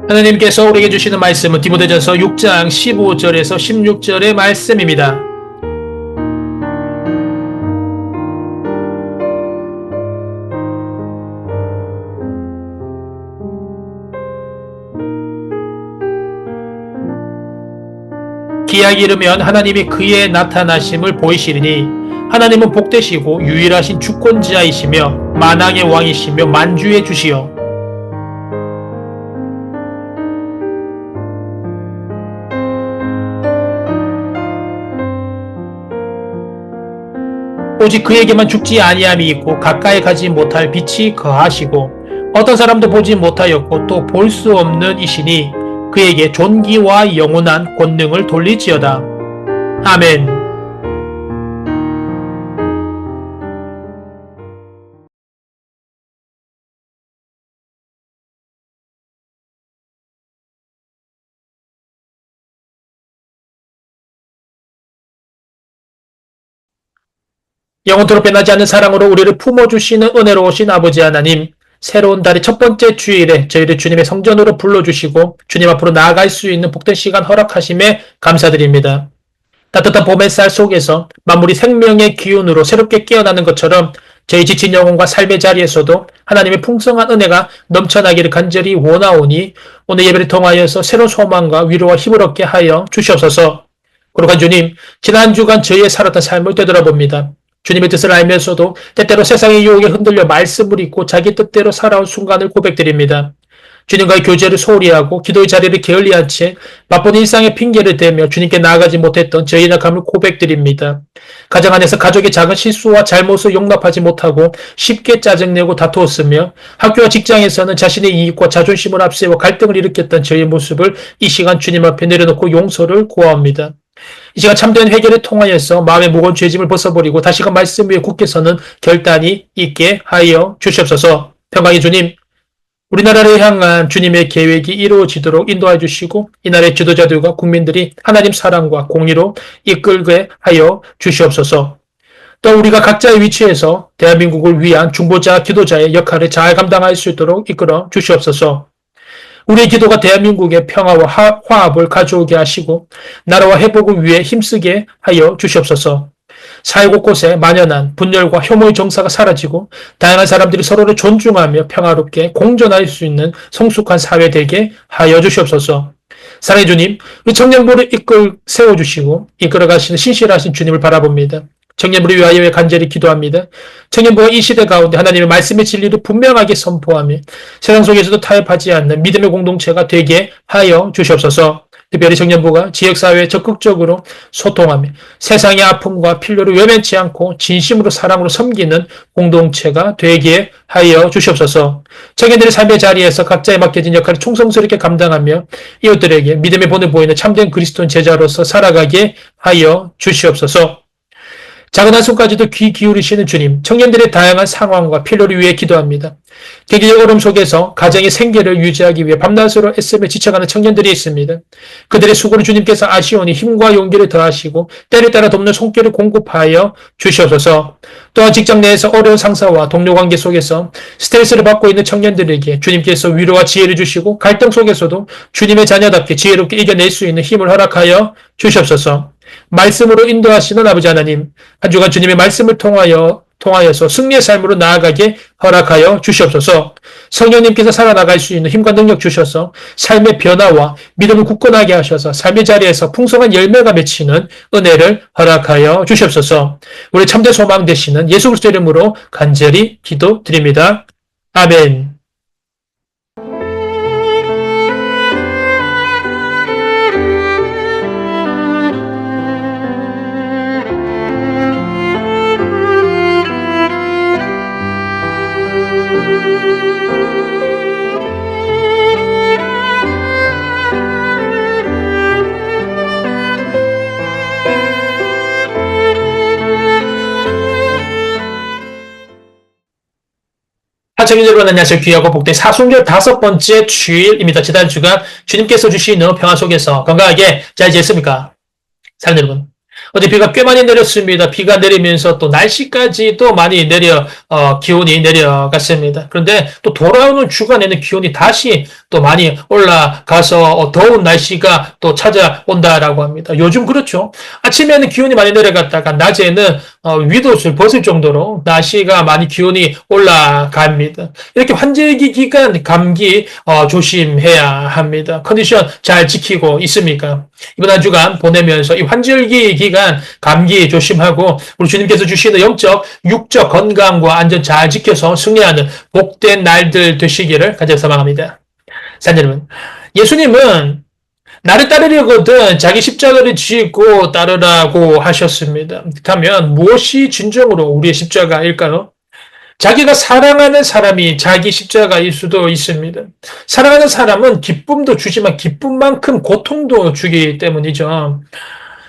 하나님께서 우리에게 주시는 말씀은 디모데전서 6장 15절에서 16절의 말씀입니다. 기약이 이르면 하나님이 그의 나타나심을 보이시리니 하나님은 복되시고 유일하신 주권자이시며 만왕의 왕이시며 만주의 주시여 오직 그에게만 죽지 아니함이 있고 가까이 가지 못할 빛이 거하시고 어떤 사람도 보지 못하였고 또 볼 수 없는 이시니 그에게 존귀와 영원한 권능을 돌리지어다. 아멘. 영원토록 변하지 않는 사랑으로 우리를 품어주시는 은혜로우신 아버지 하나님, 새로운 달의 첫 번째 주일에 저희를 주님의 성전으로 불러주시고 주님 앞으로 나아갈 수 있는 복된 시간 허락하심에 감사드립니다. 따뜻한 봄 햇살 속에서 만물이 생명의 기운으로 새롭게 깨어나는 것처럼 저희 지친 영혼과 삶의 자리에서도 하나님의 풍성한 은혜가 넘쳐나기를 간절히 원하오니 오늘 예배를 통하여서 새로운 소망과 위로와 힘을 얻게 하여 주시옵소서. 거룩한 주님, 지난 주간 저희의 살았던 삶을 되돌아봅니다. 주님의 뜻을 알면서도 때때로 세상의 유혹에 흔들려 말씀을 잊고 자기 뜻대로 살아온 순간을 고백드립니다. 주님과의 교제를 소홀히 하고 기도의 자리를 게을리한 채 바쁜 일상의 핑계를 대며 주님께 나아가지 못했던 저희의 약함을 고백드립니다. 가정 안에서 가족의 작은 실수와 잘못을 용납하지 못하고 쉽게 짜증내고 다투었으며 학교와 직장에서는 자신의 이익과 자존심을 앞세워 갈등을 일으켰던 저희의 모습을 이 시간 주님 앞에 내려놓고 용서를 구합니다. 이 시간 참된 회개를 통하여서 마음의 무거운 죄짐을 벗어버리고 다시금 말씀 위에 굳게 서는 결단이 있게 하여 주시옵소서. 평강의 주님, 우리나라를 향한 주님의 계획이 이루어지도록 인도해 주시고 이 나라의 지도자들과 국민들이 하나님 사랑과 공의로 이끌게 하여 주시옵소서. 또 우리가 각자의 위치에서 대한민국을 위한 중보자, 기도자의 역할을 잘 감당할 수 있도록 이끌어 주시옵소서. 우리의 기도가 대한민국의 평화와 화합을 가져오게 하시고 나라와 회복을 위해 힘쓰게 하여 주시옵소서. 사회 곳곳에 만연한 분열과 혐오의 정사가 사라지고 다양한 사람들이 서로를 존중하며 평화롭게 공존할 수 있는 성숙한 사회 되게 하여 주시옵소서. 사랑의 주님, 우리 청년부를 세워주시고 이끌어가시는 신실하신 주님을 바라봅니다. 청년부를 위하여 간절히 기도합니다. 청년부가 이 시대 가운데 하나님의 말씀의 진리를 분명하게 선포하며 세상 속에서도 타협하지 않는 믿음의 공동체가 되게 하여 주시옵소서. 특별히 청년부가 지역사회에 적극적으로 소통하며 세상의 아픔과 필요를 외면치 않고 진심으로 사랑으로 섬기는 공동체가 되게 하여 주시옵소서. 청년들의 삶의 자리에서 각자에 맡겨진 역할을 충성스럽게 감당하며 이웃들에게 믿음의 본을 보이는 참된 그리스도인 제자로서 살아가게 하여 주시옵소서. 작은 한숨까지도 귀 기울이시는 주님, 청년들의 다양한 상황과 필요를 위해 기도합니다. 경제적 어려움 속에서 가정의 생계를 유지하기 위해 밤낮으로 애쓰며 지쳐가는 청년들이 있습니다. 그들의 수고를 주님께서 아시오니 힘과 용기를 더하시고 때를 따라 돕는 손길을 공급하여 주시옵소서. 또한 직장 내에서 어려운 상사와 동료 관계 속에서 스트레스를 받고 있는 청년들에게 주님께서 위로와 지혜를 주시고 갈등 속에서도 주님의 자녀답게 지혜롭게 이겨낼 수 있는 힘을 허락하여 주시옵소서. 말씀으로 인도하시는 아버지 하나님, 한 주간 주님의 말씀을 통하여서 승리의 삶으로 나아가게 허락하여 주시옵소서. 성령님께서 살아나갈 수 있는 힘과 능력 주셔서 삶의 변화와 믿음을 굳건하게 하셔서 삶의 자리에서 풍성한 열매가 맺히는 은혜를 허락하여 주시옵소서. 우리 참된 소망 되시는 예수 그리스도 이름으로 간절히 기도드립니다. 아멘. 하청인 여러분 안녕하세요. 귀하고 복된 사순절 5번째 주일입니다. 지난 주간 주님께서 주시는 평화 속에서 건강하게 잘 지냈습니까? 사랑하는 여러분. 어제 비가 꽤 많이 내렸습니다. 비가 내리면서 또 날씨까지도 많이 기온이 내려갔습니다. 그런데 또 돌아오는 주간에는 기온이 다시 또 많이 올라가서 더운 날씨가 또 찾아온다라고 합니다. 요즘 그렇죠. 아침에는 기온이 많이 내려갔다가 낮에는 윗옷을 벗을 정도로 날씨가 많이 기온이 올라갑니다. 이렇게 환절기 기간 감기 조심해야 합니다. 컨디션 잘 지키고 있습니까? 이번 한 주간 보내면서 이 환절기 기간 감기 조심하고 우리 주님께서 주시는 영적, 육적 건강과 안전 잘 지켜서 승리하는 복된 날들 되시기를 간절히 소망합니다. 사랑하는 여러분, 예수님은 나를 따르려거든 자기 십자가를 지고 따르라고 하셨습니다. 그렇다면 무엇이 진정으로 우리의 십자가일까요? 자기가 사랑하는 사람이 자기 십자가일 수도 있습니다. 사랑하는 사람은 기쁨도 주지만 기쁨만큼 고통도 주기 때문이죠.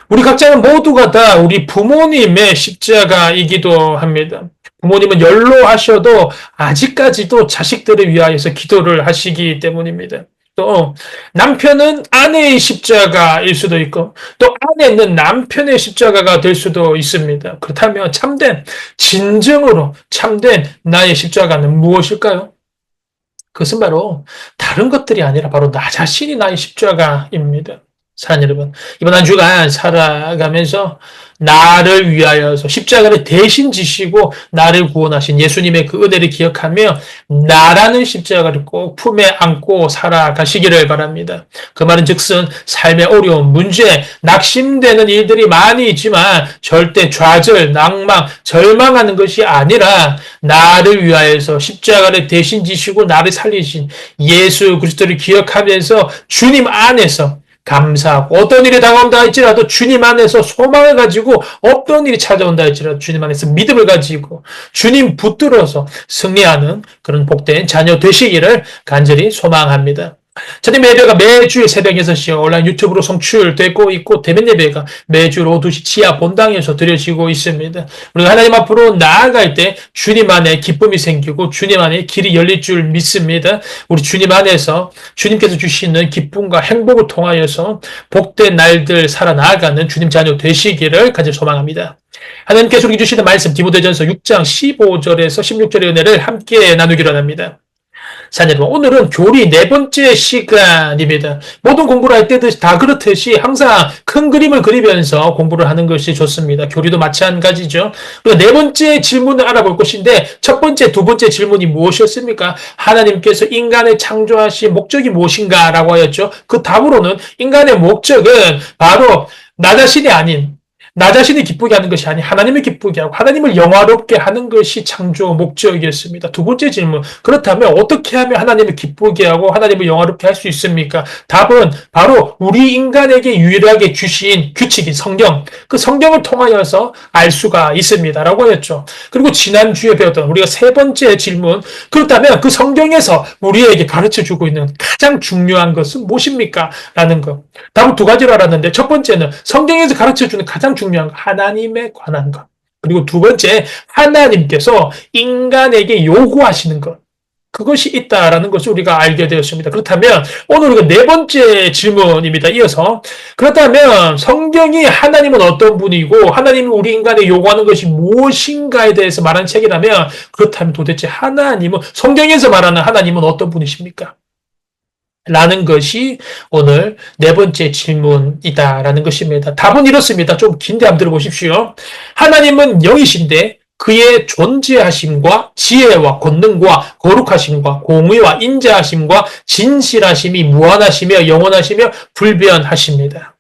우리 각자는 모두가 다 우리 부모님의 십자가이기도 합니다. 부모님은 연로하셔도 아직까지도 자식들을 위하여서 기도를 하시기 때문입니다. 또 남편은 아내의 십자가일 수도 있고 또 아내는 남편의 십자가가 될 수도 있습니다. 그렇다면 진정으로 참된 나의 십자가는 무엇일까요? 그것은 바로 다른 것들이 아니라 바로 나 자신이 나의 십자가입니다. 사랑하는 여러분, 이번 한 주간 살아가면서 나를 위하여서 십자가를 대신 지시고 나를 구원하신 예수님의 그 은혜를 기억하며 나라는 십자가를 꼭 품에 안고 살아가시기를 바랍니다. 그 말은 즉슨 삶의 어려움, 문제, 낙심되는 일들이 많이 있지만 절대 좌절, 낭망, 절망하는 것이 아니라 나를 위하여서 십자가를 대신 지시고 나를 살리신 예수 그리스도를 기억하면서 주님 안에서 감사하고 어떤 일이 다가온다 할지라도 주님 안에서 소망을 가지고 어떤 일이 찾아온다 할지라도 주님 안에서 믿음을 가지고 주님 붙들어서 승리하는 그런 복된 자녀 되시기를 간절히 소망합니다. 저녁 예배가 매주 새벽 6시 온라인 유튜브로 송출되고 있고 대면 예배가 매주 오후 2시 지하 본당에서 드려지고 있습니다. 우리가 하나님 앞으로 나아갈 때 주님 안에 기쁨이 생기고 주님 안에 길이 열릴 줄 믿습니다. 우리 주님 안에서 주님께서 주시는 기쁨과 행복을 통하여서 복된 날들 살아나가는 주님 자녀 되시기를 간절히 소망합니다. 하나님께서 우리에게 주시는 말씀 디모데전서 6장 15절에서 16절의 은혜를 함께 나누기로 합니다. 사랑하는 여러분, 오늘은 교리 네 번째 시간입니다. 모든 공부를 할 때도 다 그렇듯이 항상 큰 그림을 그리면서 공부를 하는 것이 좋습니다. 교리도 마찬가지죠. 그리고 네 번째 질문을 알아볼 것인데 첫 번째, 두 번째 질문이 무엇이었습니까? 하나님께서 인간을 창조하신 목적이 무엇인가? 라고 하였죠. 그 답으로는 인간의 목적은 바로 나 자신이 아닌 나 자신이 기쁘게 하는 것이 아니 하나님을 기쁘게 하고 하나님을 영화롭게 하는 것이 창조 목적이었습니다. 두 번째 질문. 그렇다면 어떻게 하면 하나님을 기쁘게 하고 하나님을 영화롭게 할 수 있습니까? 답은 바로 우리 인간에게 유일하게 주신 규칙인 성경. 그 성경을 통하여서 알 수가 있습니다. 라고 하였죠. 그리고 지난주에 배웠던 우리가 세 번째 질문. 그렇다면 그 성경에서 우리에게 가르쳐주고 있는 가장 중요한 것은 무엇입니까? 라는 것. 답은 두 가지로 알았는데 첫 번째는 성경에서 가르쳐주는 가장 중요한 것, 하나님에 관한 것. 그리고 두 번째, 하나님께서 인간에게 요구하시는 것. 그것이 있다라는 것을 우리가 알게 되었습니다. 그렇다면 오늘 우리가 네 번째 질문입니다. 이어서 그렇다면 성경이 하나님은 어떤 분이고 하나님이 우리 인간에 요구하는 것이 무엇인가에 대해서 말하는 책이라면 그렇다면 도대체 하나님은 성경에서 말하는 하나님은 어떤 분이십니까? 라는 것이 오늘 네 번째 질문이다라는 것입니다. 답은 이렇습니다. 좀 긴데 한번 들어보십시오. 하나님은 영이신데 그의 존재하심과 지혜와 권능과 거룩하심과 공의와 인자하심과 진실하심이 무한하시며 영원하시며 불변하십니다.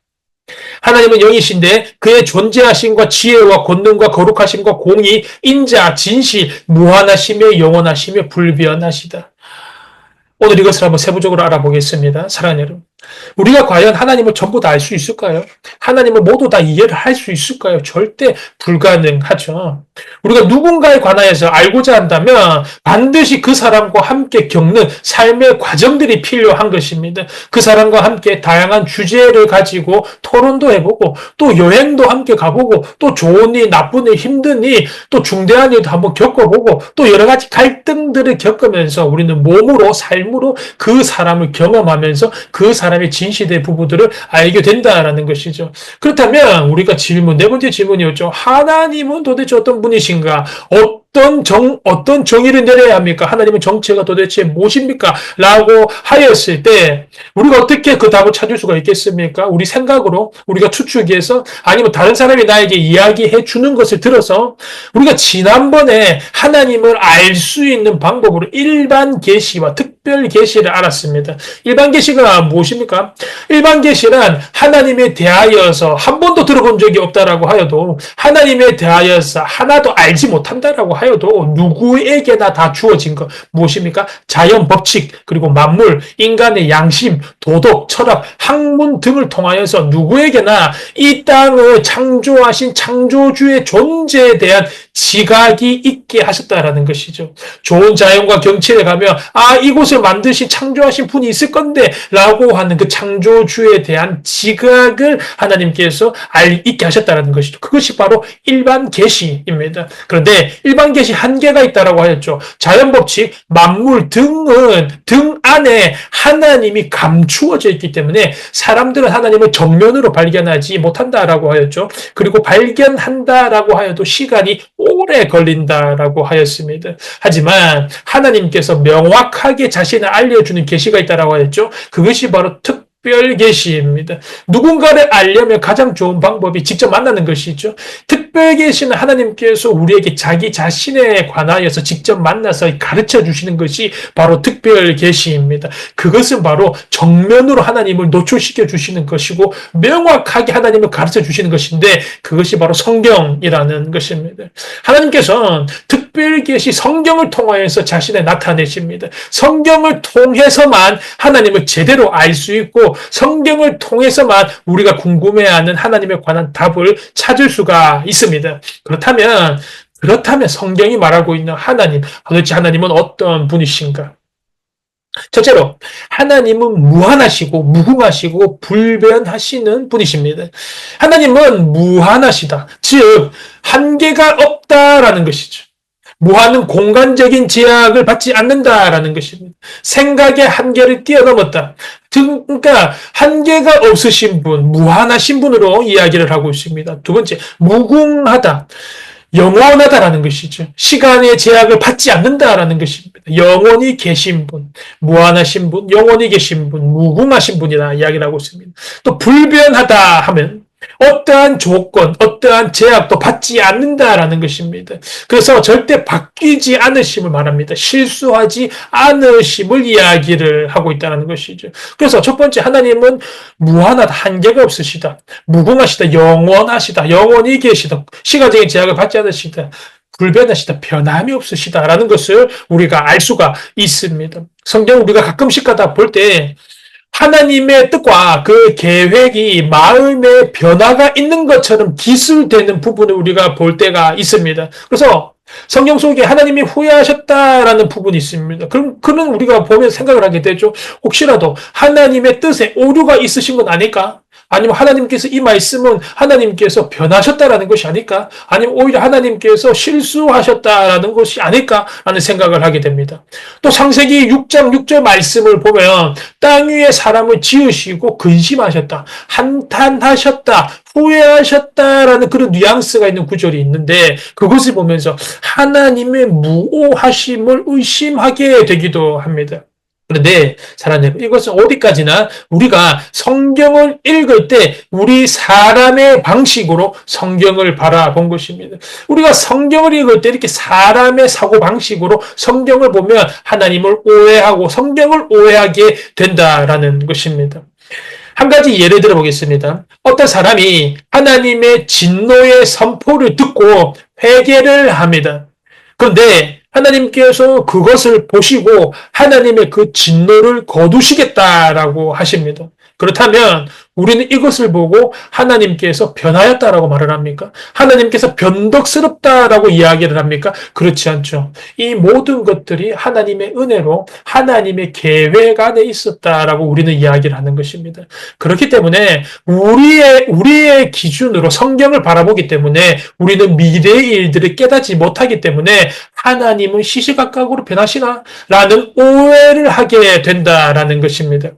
하나님은 영이신데 그의 존재하심과 지혜와 권능과 거룩하심과 공의, 인자, 진실, 무한하시며 영원하시며 불변하시다. 오늘 이것을 한번 세부적으로 알아보겠습니다. 사랑하는 여러분, 우리가 과연 하나님을 전부 다 알 수 있을까요? 하나님을 모두 다 이해를 할 수 있을까요? 절대 불가능하죠. 우리가 누군가에 관하여서 알고자 한다면 반드시 그 사람과 함께 겪는 삶의 과정들이 필요한 것입니다. 그 사람과 함께 다양한 주제를 가지고 토론도 해보고 또 여행도 함께 가보고 또 좋은 일, 나쁜 일, 힘든 일, 또 중대한 일도 한번 겪어보고 또 여러 가지 갈등들을 겪으면서 우리는 몸으로 삶으로 그 사람을 경험하면서 그 사람의 진실의 부분들을 알게 된다라는 것이죠. 그렇다면 우리가 네 번째 질문이었죠. 하나님은 도대체 어떤 분이신가? 어떤 어떤 정의를 내려야 합니까? 하나님의 정체가 도대체 무엇입니까? 라고 하였을 때, 우리가 어떻게 그 답을 찾을 수가 있겠습니까? 우리 생각으로, 우리가 추측해서, 아니면 다른 사람이 나에게 이야기해 주는 것을 들어서, 우리가 지난번에 하나님을 알 수 있는 방법으로 일반 계시와 특별 계시를 알았습니다. 일반 계시가 무엇입니까? 일반 계시란 하나님에 대하여서 한 번도 들어본 적이 없다라고 하여도, 하나님에 대하여서 하나도 알지 못한다라고 하여도 누구에게나 다 주어진 것 무엇입니까? 자연 법칙, 그리고 만물, 인간의 양심, 도덕, 철학, 학문 등을 통하여서 누구에게나 이 땅을 창조하신 창조주의 존재에 대한 지각이 있게 하셨다라는 것이죠. 좋은 자연과 경치에 가면 이곳을 만드신 창조하신 분이 있을 건데 라고 하는 그 창조주에 대한 지각을 하나님께서 있게 하셨다는 것이죠. 그것이 바로 일반 계시입니다. 그런데 일반 계시 한계가 있다라고 하였죠. 자연법칙, 만물 등 안에 하나님이 감추어져 있기 때문에 사람들은 하나님을 정면으로 발견하지 못한다라고 하였죠. 그리고 발견한다라고 하여도 시간이 오래 걸린다라고 하였습니다. 하지만 하나님께서 명확하게 자신을 알려주는 계시가 있다라고 하였죠. 그것이 바로 특별 계시입니다. 누군가를 알려면 가장 좋은 방법이 직접 만나는 것이죠. 특별 계시는 하나님께서 우리에게 자기 자신에 관하여서 직접 만나서 가르쳐 주시는 것이 바로 특별 계시입니다. 그것은 바로 정면으로 하나님을 노출시켜 주시는 것이고 명확하게 하나님을 가르쳐 주시는 것인데 그것이 바로 성경이라는 것입니다. 하나님께서는 특별 계시 성경을 통하여서 자신을 나타내십니다. 성경을 통해서만 하나님을 제대로 알 수 있고 성경을 통해서만 우리가 궁금해하는 하나님에 관한 답을 찾을 수가 있습니다. 그렇다면 성경이 말하고 있는 하나님, 도대체 하나님은 어떤 분이신가? 첫째로 하나님은 무한하시고 무궁하시고 불변하시는 분이십니다. 하나님은 무한하시다. 즉 한계가 없다라는 것이죠. 무한은 공간적인 제약을 받지 않는다라는 것입니다. 생각의 한계를 뛰어넘었다. 그러니까 한계가 없으신 분, 무한하신 분으로 이야기를 하고 있습니다. 두 번째, 무궁하다. 영원하다라는 것이죠. 시간의 제약을 받지 않는다라는 것입니다. 영원히 계신 분, 무한하신 분, 영원히 계신 분, 무궁하신 분이라 이야기를 하고 있습니다. 또 불변하다 하면 어떠한 조건, 어떠한 제약도 받지 않는다라는 것입니다. 그래서 절대 바뀌지 않으심을 말합니다. 실수하지 않으심을 이야기를 하고 있다는 것이죠. 그래서 첫 번째 하나님은 무한하다, 한계가 없으시다, 무궁하시다, 영원하시다, 영원히 계시다, 시간적인 제약을 받지 않으시다, 불변하시다, 변함이 없으시다라는 것을 우리가 알 수가 있습니다. 성경 우리가 가끔씩 가다 볼 때 하나님의 뜻과 그 계획이 마음의 변화가 있는 것처럼 기술되는 부분을 우리가 볼 때가 있습니다. 그래서 성경 속에 하나님이 후회하셨다라는 부분이 있습니다. 그런 우리가 보면 생각을 하게 되죠. 혹시라도 하나님의 뜻에 오류가 있으신 건 아닐까? 아니면 하나님께서 이 말씀은 하나님께서 변하셨다라는 것이 아닐까? 아니면 오히려 하나님께서 실수하셨다라는 것이 아닐까라는 생각을 하게 됩니다. 또 창세기 6장 6절 말씀을 보면 땅 위에 사람을 지으시고 근심하셨다, 한탄하셨다, 후회하셨다라는 그런 뉘앙스가 있는 구절이 있는데 그것을 보면서 하나님의 무오하심을 의심하게 되기도 합니다. 그런데 사랑하는 여러분, 이것은 어디까지나 우리가 성경을 읽을 때 우리 사람의 방식으로 성경을 바라본 것입니다. 우리가 성경을 읽을 때 이렇게 사람의 사고 방식으로 성경을 보면 하나님을 오해하고 성경을 오해하게 된다라는 것입니다. 한 가지 예를 들어 보겠습니다. 어떤 사람이 하나님의 진노의 선포를 듣고 회개를 합니다. 그런데 하나님께서 그것을 보시고 하나님의 그 진노를 거두시겠다라고 하십니다. 그렇다면 우리는 이것을 보고 하나님께서 변하였다라고 말을 합니까? 하나님께서 변덕스럽다라고 이야기를 합니까? 그렇지 않죠. 이 모든 것들이 하나님의 은혜로 하나님의 계획 안에 있었다라고 우리는 이야기를 하는 것입니다. 그렇기 때문에 우리의 기준으로 성경을 바라보기 때문에 우리는 미래의 일들을 깨닫지 못하기 때문에 하나님은 시시각각으로 변하시나? 라는 오해를 하게 된다라는 것입니다.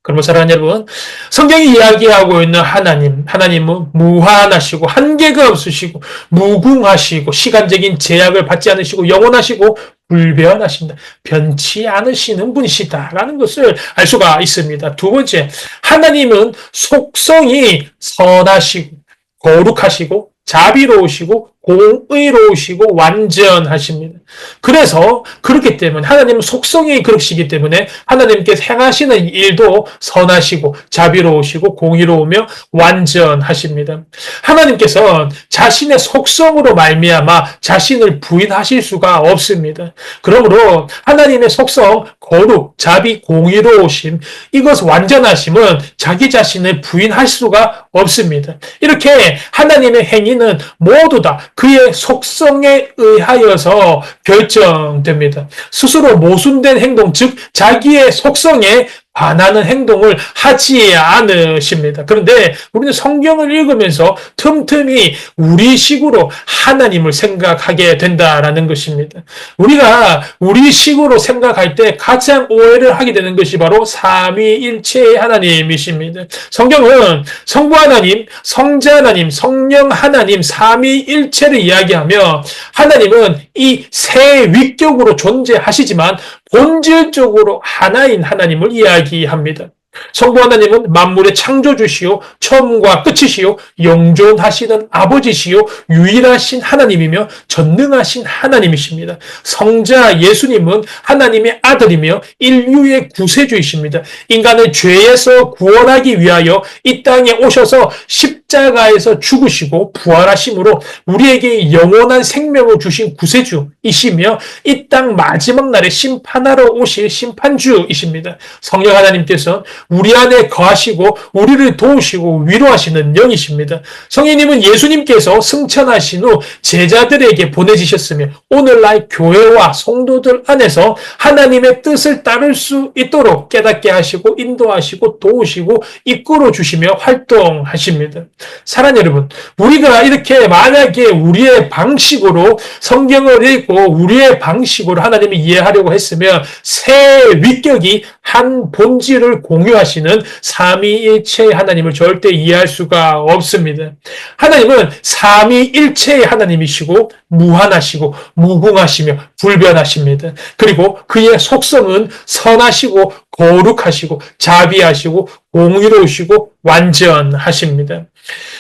그러면 사랑하는 여러분, 성경이 이야기하고 있는 하나님은 무한하시고 한계가 없으시고 무궁하시고 시간적인 제약을 받지 않으시고 영원하시고 불변하신다. 변치 않으시는 분이시다라는 것을 알 수가 있습니다. 두 번째, 하나님은 속성이 선하시고 거룩하시고 자비로우시고 공의로우시고 완전하십니다. 그래서 그렇기 때문에 하나님은 속성이 그러시기 때문에 하나님께서 행하시는 일도 선하시고 자비로우시고 공의로우며 완전하십니다. 하나님께서 자신의 속성으로 말미암아 자신을 부인하실 수가 없습니다. 그러므로 하나님의 속성, 거룩, 자비, 공의로우심, 이것 완전하심은 자기 자신을 부인할 수가 없습니다. 이렇게 하나님의 행위는 모두 다 그의 속성에 의하여서 결정됩니다. 스스로 모순된 행동, 즉 자기의 속성에 반하는 행동을 하지 않으십니다. 그런데 우리는 성경을 읽으면서 틈틈이 우리식으로 하나님을 생각하게 된다라는 것입니다. 우리가 우리식으로 생각할 때 가장 오해를 하게 되는 것이 바로 삼위일체의 하나님이십니다. 성경은 성부 하나님, 성자 하나님, 성령 하나님, 삼위일체를 이야기하며 하나님은 이 세 위격으로 존재하시지만 본질적으로 하나인 하나님을 이야기합니다. 성부 하나님은 만물의 창조주시요 처음과 끝이시요 영존하시는 아버지시요 유일하신 하나님이며 전능하신 하나님이십니다. 성자 예수님은 하나님의 아들이며 인류의 구세주이십니다. 인간을 죄에서 구원하기 위하여 이 땅에 오셔서 십자가에서 죽으시고 부활하심으로 우리에게 영원한 생명을 주신 구세주이시며 이 땅 마지막 날에 심판하러 오실 심판주이십니다. 성령 하나님께서 우리 안에 거하시고 우리를 도우시고 위로하시는 영이십니다. 성령님은 예수님께서 승천하신 후 제자들에게 보내지셨으며 오늘날 교회와 성도들 안에서 하나님의 뜻을 따를 수 있도록 깨닫게 하시고 인도하시고 도우시고 이끌어 주시며 활동하십니다. 사랑하는 여러분, 우리가 이렇게 만약에 우리의 방식으로 성경을 읽고 우리의 방식으로 하나님을 이해하려고 했으면 새 위격이 한 본질을 공유하시는 삼위일체의 하나님을 절대 이해할 수가 없습니다. 하나님은 삼위일체의 하나님이시고 무한하시고 무궁하시며 불변하십니다. 그리고 그의 속성은 선하시고 거룩하시고 자비하시고 공의로우시고 완전하십니다.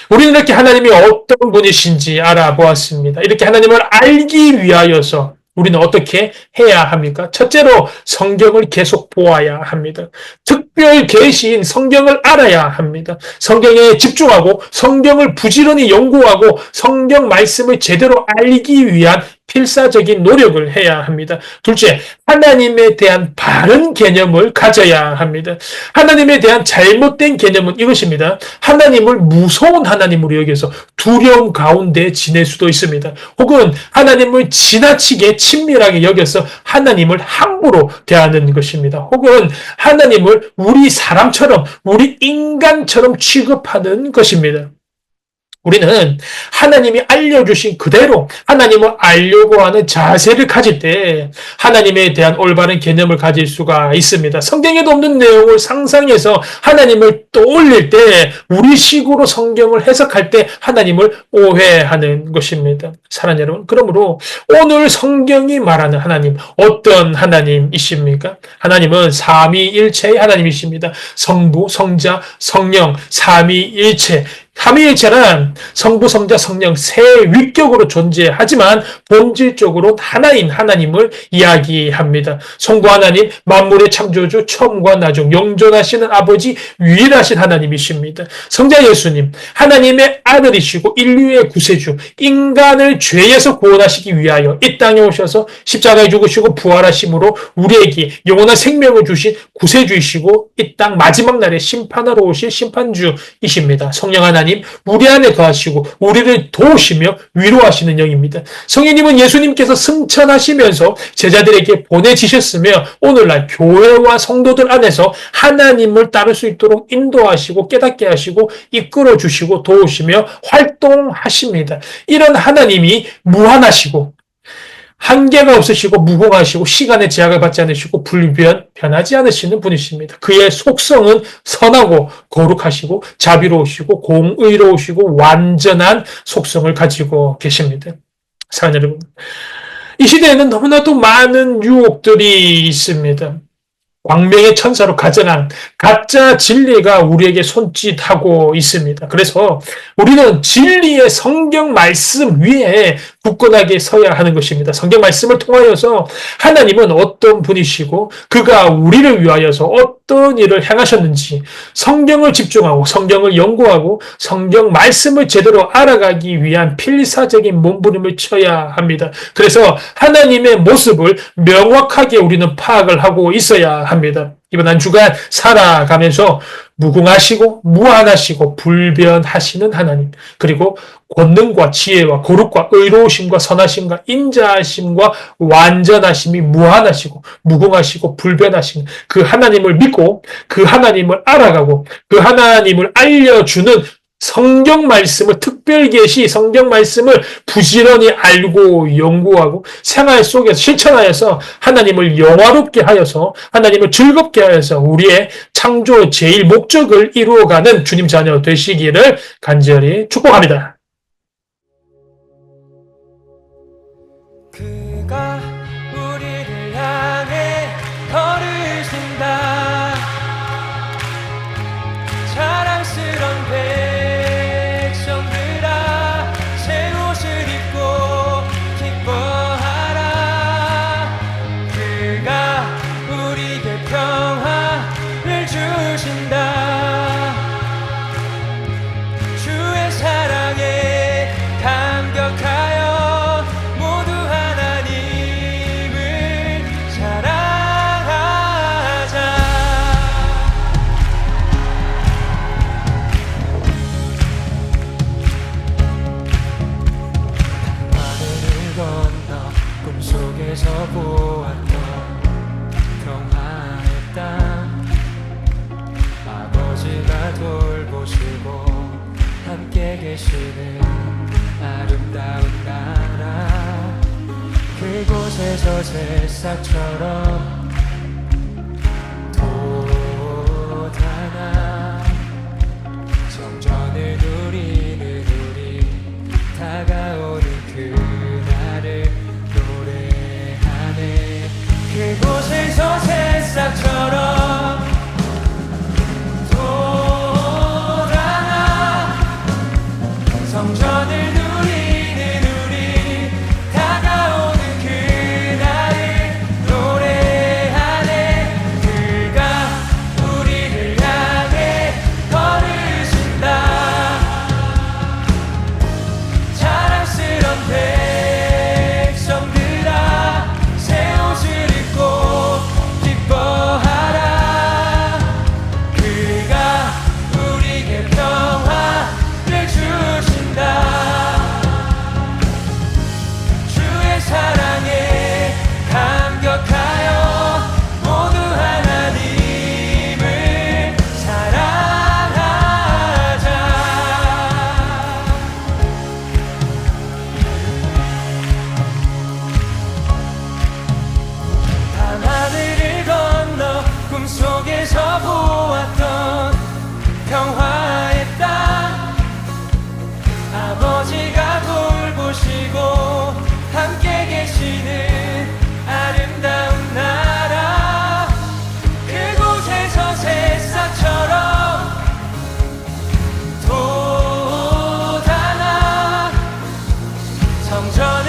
우리는 이렇게 하나님이 어떤 분이신지 알아보았습니다. 이렇게 하나님을 알기 위하여서 우리는 어떻게 해야 합니까? 첫째로 성경을 계속 보아야 합니다. 특별 계시인 성경을 알아야 합니다. 성경에 집중하고 성경을 부지런히 연구하고 성경 말씀을 제대로 알기 위한 필사적인 노력을 해야 합니다. 둘째, 하나님에 대한 바른 개념을 가져야 합니다. 하나님에 대한 잘못된 개념은 이것입니다. 하나님을 무서운 하나님으로 여겨서 두려움 가운데 지낼 수도 있습니다. 혹은 하나님을 지나치게 친밀하게 여겨서 하나님을 함부로 대하는 것입니다. 혹은 하나님을 우리 사람처럼, 우리 인간처럼 취급하는 것입니다. 우리는 하나님이 알려주신 그대로 하나님을 알려고 하는 자세를 가질 때 하나님에 대한 올바른 개념을 가질 수가 있습니다. 성경에도 없는 내용을 상상해서 하나님을 떠올릴 때 우리식으로 성경을 해석할 때 하나님을 오해하는 것입니다. 사랑하는 여러분, 그러므로 오늘 성경이 말하는 하나님, 어떤 하나님이십니까? 하나님은 삼위일체의 하나님이십니다. 성부, 성자, 성령, 삼위일체. 삼위일체는 성부, 성자, 성령 세 위격으로 존재하지만 본질적으로 하나인 하나님을 이야기합니다. 성부 하나님, 만물의 창조주, 처음과 나중, 영존하시는 아버지, 유일하신 하나님이십니다. 성자 예수님, 하나님의 아들이시고 인류의 구세주, 인간을 죄에서 구원하시기 위하여 이 땅에 오셔서 십자가에 죽으시고 부활하심으로 우리에게 영원한 생명을 주신 구세주이시고 이 땅 마지막 날에 심판하러 오실 심판주이십니다. 성령 하나님, 우리 안에 거하시고 우리를 도우시며 위로하시는 영입니다. 성령님은 예수님께서 승천하시면서 제자들에게 보내지셨으며 오늘날 교회와 성도들 안에서 하나님을 따를 수 있도록 인도하시고 깨닫게 하시고 이끌어 주시고 도우시며 활동하십니다. 이런 하나님이 무한하시고 한계가 없으시고 무공하시고 시간의 제약을 받지 않으시고 변하지 않으시는 분이십니다. 그의 속성은 선하고 거룩하시고 자비로우시고 공의로우시고 완전한 속성을 가지고 계십니다. 사랑하는 여러분, 이 시대에는 너무나도 많은 유혹들이 있습니다. 광명의 천사로 가정한 가짜 진리가 우리에게 손짓하고 있습니다. 그래서 우리는 진리의 성경 말씀 위에 굳건하게 서야 하는 것입니다. 성경 말씀을 통하여서 하나님은 어떤 분이시고 그가 우리를 위하여서 어떤 일을 행하셨는지 성경을 집중하고 성경을 연구하고 성경 말씀을 제대로 알아가기 위한 필사적인 몸부림을 쳐야 합니다. 그래서 하나님의 모습을 명확하게 우리는 파악을 하고 있어야 합니다. 이번 한 주간 살아가면서 무궁하시고 무한하시고 불변하시는 하나님, 그리고 권능과 지혜와 거룩과 의로우심과 선하심과 인자하심과 완전하심이 무한하시고 무궁하시고 불변하신 그 하나님을 믿고 그 하나님을 알아가고 그 하나님을 알려주는 성경 말씀을 특별계시 성경 말씀을 부지런히 알고 연구하고 생활 속에서 실천하여서 하나님을 영화롭게 하여서 하나님을 즐겁게 하여서 우리의 창조 제일 목적을 이루어가는 주님 자녀 되시기를 간절히 축복합니다. 그가 우리를 향해 걸으신다. 자랑스런 백성들아, 새 옷을 입고 기뻐하라. 그가 우리에게 평화를 주신다. 주의 사랑에 감격하여 모두 하나님을 사랑하자. 하늘을 건너 꿈속에서 보았던 평화의 땅, 아버지가 돌보시고 함께 계시는 아름다운 나라, 그곳에서 새싹처럼 돋아나 성전을 누리는 우리, 다가오는 그날을 노래하네. 그곳에서 새싹처럼 돋아나 성전을 누리는 우리, 다가오는 그날을 노래하네. 그가 우리를 향해 걸으신다. 자랑스런 백성들아, 새 옷을 입고 기뻐하라. 그가 우리에게 평화를 주신다. 주의 사랑에 감격하여 모두 하나님을 사랑하자. 밤하늘을 건너 꿈속에서 보았던 평화의 땅, 아버지가 돌보시고 함께 계시는 아름다운 나라, 그곳에서 새싹처럼 돋아나 성전을